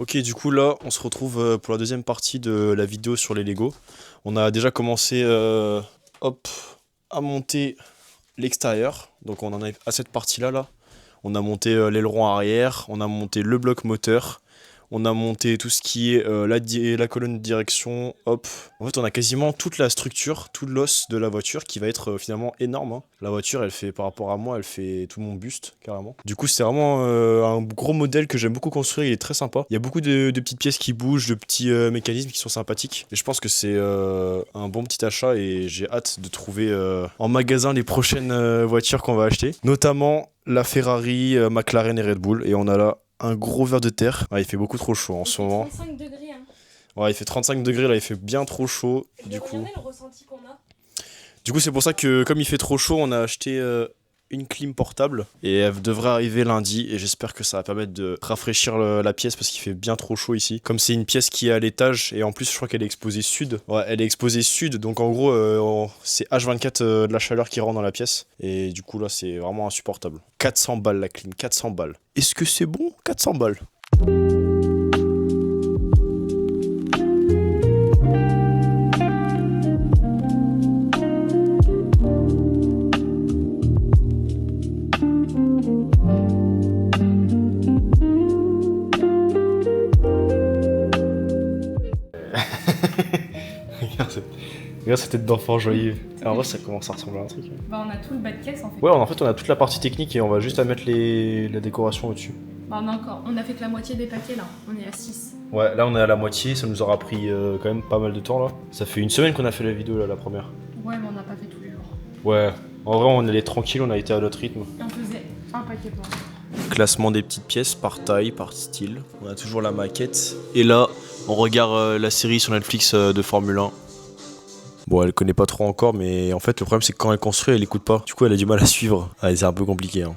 Ok, du coup là, on se retrouve pour la deuxième partie de la vidéo sur les Lego. On a déjà commencé hop, à monter l'extérieur. Donc on en est à cette partie-là là. On a monté l'aileron arrière, on a monté le bloc moteur, on a monté tout ce qui est la colonne de direction, hop. En fait, on a quasiment toute la structure, tout l'os de la voiture qui va être finalement énorme, hein. La voiture, elle fait par rapport à moi, elle fait tout mon buste carrément. Du coup, c'est vraiment un gros modèle que j'aime beaucoup construire, il est très sympa. Il y a beaucoup de petites pièces qui bougent, de petits mécanismes qui sont sympathiques. Et je pense que c'est un bon petit achat et j'ai hâte de trouver en magasin les prochaines voitures qu'on va acheter. Notamment la Ferrari, McLaren et Red Bull. Et on a là un gros ver de terre. Ah, il fait beaucoup trop chaud en ce moment. 35 degrés. Hein. Ouais, il fait 35 degrés là, il fait bien trop chaud. Du coup, regardez le ressenti qu'on a. Du coup, c'est pour ça que comme il fait trop chaud, on a acheté une clim portable et elle devrait arriver lundi et j'espère que ça va permettre de rafraîchir la pièce parce qu'il fait bien trop chaud ici. Comme c'est une pièce qui est à l'étage et en plus je crois qu'elle est exposée sud. Ouais, elle est exposée sud donc en gros c'est H24 de la chaleur qui rentre dans la pièce et du coup là c'est vraiment insupportable. 400 balles la clim, 400 balles. Est-ce que c'est bon? 400 balles. Regarde cette tête d'enfant joyeux. Alors moi ça commence à ressembler à un truc. Hein. Bah, on a tout le bas de caisse en fait. Ouais, en fait on a toute la partie technique et on va juste à mettre la décoration au-dessus. Bah, on a fait que la moitié des paquets là. On est à 6. Ouais, là on est à la moitié, ça nous aura pris quand même pas mal de temps là. Ça fait une semaine qu'on a fait la vidéo là, la première. Ouais, mais on n'a pas fait tous les jours. Ouais, en vrai on allait tranquille, on a été à notre rythme. On faisait un paquet par jour. Classement des petites pièces par taille, par style. On a toujours la maquette. Et là, on regarde la série sur Netflix de Formule 1. Bon, elle connaît pas trop encore, mais en fait, le problème c'est que quand elle construit, elle écoute pas. Du coup, elle a du mal à suivre. Ah, c'est un peu compliqué. Hein.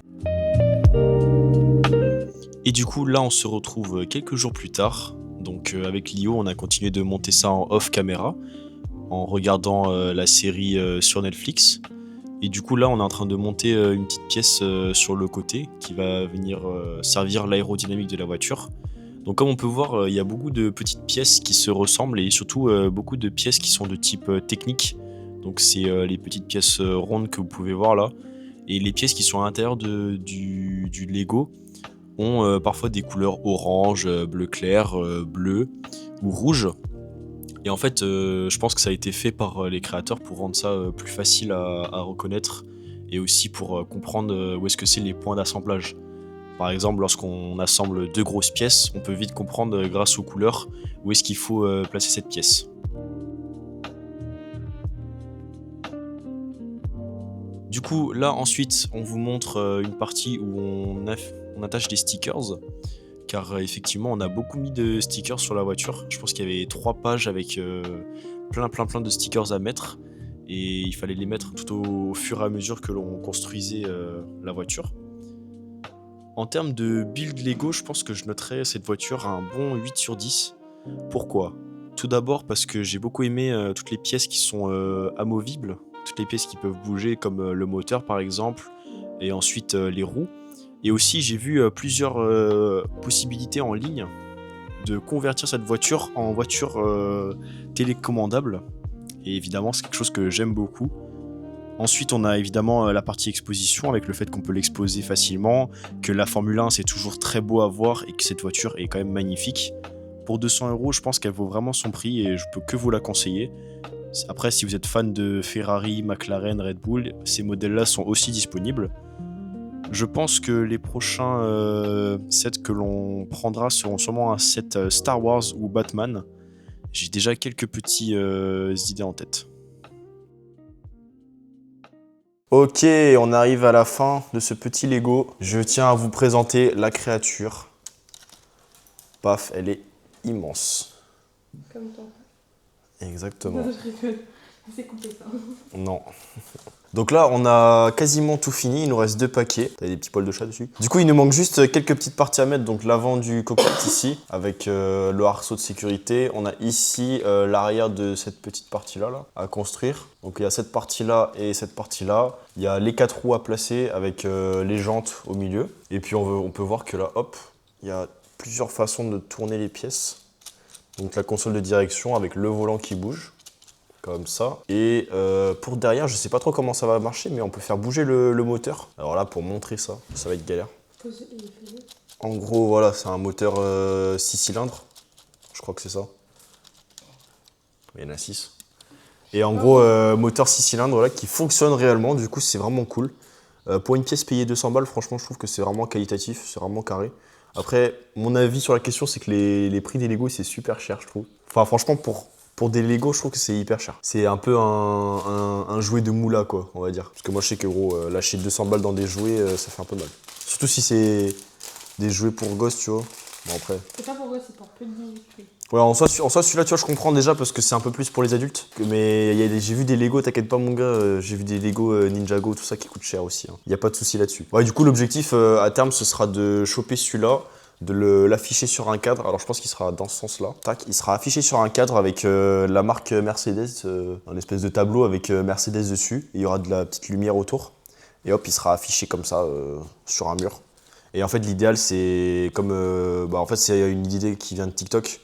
Et du coup, là, on se retrouve quelques jours plus tard. Donc, avec Lio, on a continué de monter ça en off caméra, en regardant la série sur Netflix. Et du coup, là, on est en train de monter une petite pièce sur le côté qui va venir servir l'aérodynamique de la voiture. Donc comme on peut voir, il y a beaucoup de petites pièces qui se ressemblent et surtout beaucoup de pièces qui sont de type technique. Donc c'est les petites pièces rondes que vous pouvez voir là. Et les pièces qui sont à l'intérieur du Lego ont parfois des couleurs orange, bleu clair, bleu ou rouge. Et en fait, je pense que ça a été fait par les créateurs pour rendre ça plus facile à reconnaître et aussi pour comprendre où est-ce que c'est les points d'assemblage. Par exemple, lorsqu'on assemble deux grosses pièces, on peut vite comprendre grâce aux couleurs où est-ce qu'il faut placer cette pièce. Du coup, là ensuite, on vous montre une partie où on attache des stickers. Car effectivement, on a beaucoup mis de stickers sur la voiture. Je pense qu'il y avait 3 pages avec plein de stickers à mettre. Et il fallait les mettre tout au fur et à mesure que l'on construisait la voiture. En termes de build Lego, je pense que je noterais cette voiture à un bon 8 sur 10. Pourquoi? Tout d'abord parce que j'ai beaucoup aimé toutes les pièces qui sont amovibles, toutes les pièces qui peuvent bouger comme le moteur par exemple, et ensuite les roues. Et aussi j'ai vu plusieurs possibilités en ligne de convertir cette voiture en voiture télécommandable. Et évidemment c'est quelque chose que j'aime beaucoup. Ensuite, on a évidemment la partie exposition avec le fait qu'on peut l'exposer facilement, que la Formule 1 c'est toujours très beau à voir et que cette voiture est quand même magnifique. Pour 200 €, je pense qu'elle vaut vraiment son prix et je peux que vous la conseiller. Après, si vous êtes fan de Ferrari, McLaren, Red Bull, ces modèles-là sont aussi disponibles. Je pense que les prochains sets que l'on prendra seront sûrement un set Star Wars ou Batman. J'ai déjà quelques petites idées en tête. Ok, on arrive à la fin de ce petit Lego. Je tiens à vous présenter la créature. Paf, elle est immense. Comme ton. Exactement. Je rigole. C'est coupé ça. Non. Donc là, on a quasiment tout fini. Il nous reste 2 paquets. T'as des petits poils de chat dessus. Du coup, il nous manque juste quelques petites parties à mettre. Donc l'avant du cockpit ici, avec le arceau de sécurité. On a ici l'arrière de cette petite partie-là là, à construire. Donc il y a cette partie-là et cette partie-là. Il y a les 4 roues à placer avec les jantes au milieu. Et puis on peut voir que là, hop, il y a plusieurs façons de tourner les pièces. Donc la console de direction avec le volant qui bouge, comme ça. Et pour derrière, je sais pas trop comment ça va marcher, mais on peut faire bouger le moteur. Alors là, pour montrer ça, ça va être galère. En gros, voilà, c'est un moteur 6 cylindres. Je crois que c'est ça. Il y en a 6. Et en gros, moteur 6 cylindres là, qui fonctionne réellement, du coup c'est vraiment cool. Pour une pièce payée 200 balles, franchement je trouve que c'est vraiment qualitatif, c'est vraiment carré. Après, mon avis sur la question, c'est que les prix des Lego c'est super cher, je trouve. Enfin franchement, pour des Lego, je trouve que c'est hyper cher. C'est un peu un jouet de moula, quoi, on va dire. Parce que moi je sais que gros, lâcher 200 balles dans des jouets, ça fait un peu mal. Surtout si c'est des jouets pour gosses, tu vois. Bon après... C'est pas pour gosses, c'est pour petits. Ouais, en soi celui-là, tu vois, je comprends déjà parce que c'est un peu plus pour les adultes. Mais j'ai vu des Lego, t'inquiète pas, mon gars, j'ai vu des Lego Ninjago, tout ça qui coûte cher aussi. Il n'y a pas de souci là-dessus. Ouais, du coup, l'objectif à terme, ce sera de choper celui-là, de l'afficher sur un cadre. Alors, je pense qu'il sera dans ce sens-là. Tac, il sera affiché sur un cadre avec la marque Mercedes, un espèce de tableau avec Mercedes dessus. Et il y aura de la petite lumière autour. Et hop, il sera affiché comme ça sur un mur. Et en fait, l'idéal, c'est comme. En fait, c'est une idée qui vient de TikTok.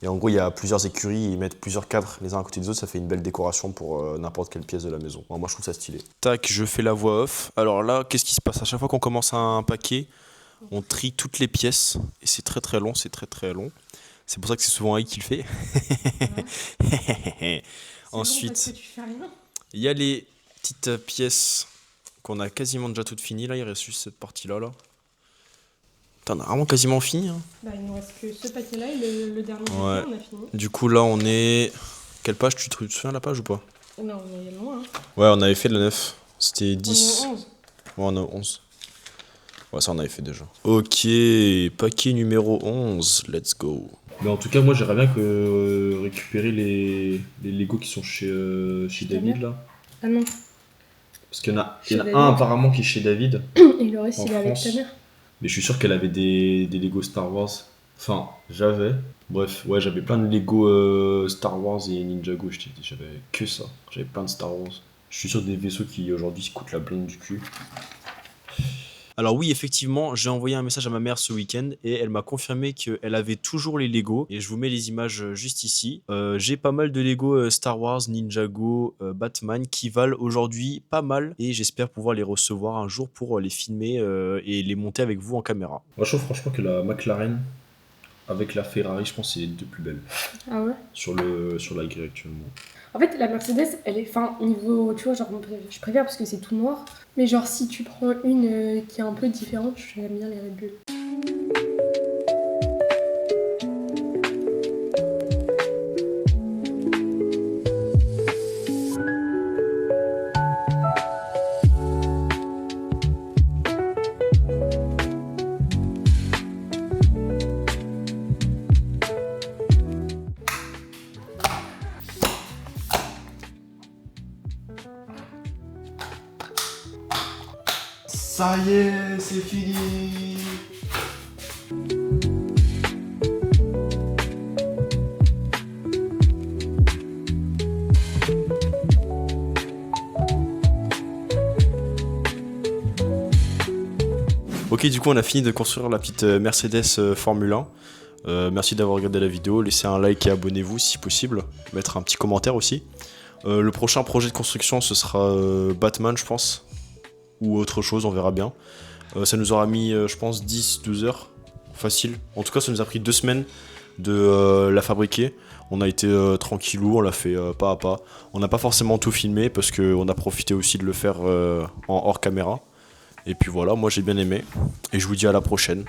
Et en gros, il y a plusieurs écuries, ils mettent plusieurs cadres les uns à côté des autres, ça fait une belle décoration pour n'importe quelle pièce de la maison. Moi, je trouve ça stylé. Tac, je fais la voix off. Alors là, qu'est-ce qui se passe? À chaque fois qu'on commence un paquet, on trie toutes les pièces. Et c'est très très long, c'est très très long. C'est pour ça que c'est souvent Aïe qui le fait. Ensuite, il y a les petites pièces qu'on a quasiment déjà toutes finies. Là, il reste juste cette partie-là. Là. Putain, on a vraiment quasiment fini. Hein. Bah, il nous reste que ce paquet-là et le dernier paquet, on a fini. Du coup, là, on est... Quelle page? Tu te souviens de la page ou pas? Non, on est loin. Hein. Ouais, on avait fait le 9. C'était 10. On est 11. Ouais, on est 11. Ouais, ça, on avait fait déjà. Ok, paquet numéro 11. Let's go. Mais en tout cas, moi, j'aimerais bien récupérer les Lego qui sont chez David, là. Ah non. Parce qu'il y en a un apparemment qui est chez David. Et le reste, il est avec ta mère. Mais je suis sûr qu'elle avait des Lego Star Wars. Enfin, j'avais. Bref, ouais, j'avais plein de Lego Star Wars et Ninjago. J'avais que ça. J'avais plein de Star Wars. Je suis sûr des vaisseaux qui aujourd'hui coûtent la blinde du cul. Alors oui, effectivement, j'ai envoyé un message à ma mère ce week-end et elle m'a confirmé qu'elle avait toujours les Lego. Et je vous mets les images juste ici. J'ai pas mal de Lego Star Wars, Ninjago, Batman qui valent aujourd'hui pas mal. Et j'espère pouvoir les recevoir un jour pour les filmer et les monter avec vous en caméra. Moi, je trouve franchement que la McLaren avec la Ferrari, je pense que c'est les deux plus belles. Ah ouais? Sur la grille actuellement. En fait, la Mercedes, elle est fin niveau, tu vois, genre, je préfère parce que c'est tout noir. Mais genre, si tu prends une qui est un peu différente, j'aime bien les Red Bull. Ça y est, c'est fini. Ok, du coup on a fini de construire la petite Mercedes Formule 1. Merci d'avoir regardé la vidéo, laissez un like et abonnez-vous si possible, mettre un petit commentaire aussi. Le prochain projet de construction ce sera Batman je pense, ou autre chose, on verra bien. Ça nous aura mis je pense 10-12 heures, facile. En tout cas ça nous a pris 2 semaines de la fabriquer. On a été tranquillou, on l'a fait pas à pas. On n'a pas forcément tout filmé parce qu'on a profité aussi de le faire en hors caméra. Et puis voilà, moi j'ai bien aimé. Et je vous dis à la prochaine.